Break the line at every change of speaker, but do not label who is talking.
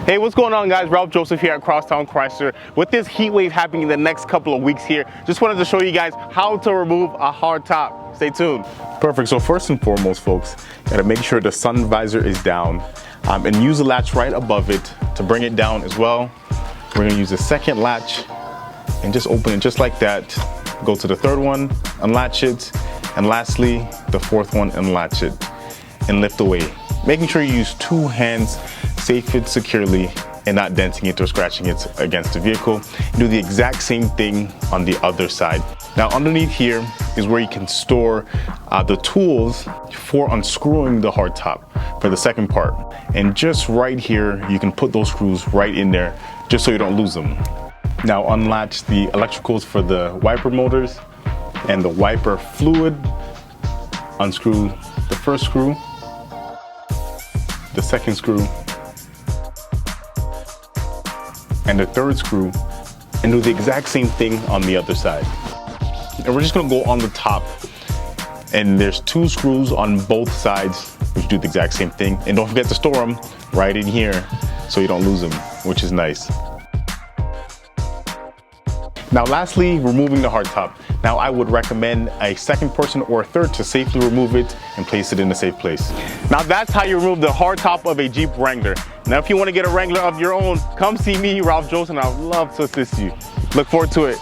Hey, what's going on, guys? Ralph Joseph here at Crosstown Chrysler. With this heat wave happening in the next couple of weeks here, just wanted to show you guys how to remove a hard top. Stay tuned. Perfect. So first and foremost, folks, you gotta make sure the sun visor is down and use the latch right above it to bring it down as well. We're gonna use the second latch and just open it just like that. Go to the third one, unlatch it, and lastly, the fourth one, unlatch it and lift away. Making sure you use two hands, safe it securely, and not denting it or scratching it against the vehicle. Do the exact same thing on the other side. Now underneath here is where you can store the tools for unscrewing the hard top for the second part. And just right here, you can put those screws right in there just so you don't lose them. Now unlatch the electricals for the wiper motors and the wiper fluid. Unscrew the first screw, the second screw, and the third screw, and do the exact same thing on the other side. And we're just gonna go on the top, and there's two screws on both sides, which do the exact same thing. And don't forget to store them right in here so you don't lose them, which is nice. Now lastly, removing the hard top. Now I would recommend a second person or a third to safely remove it and place it in a safe place. Now that's how you remove the hard top of a Jeep Wrangler. Now if you want to get a Wrangler of your own, come see me, Ralph Joseph, and I'd love to assist you. Look forward to it.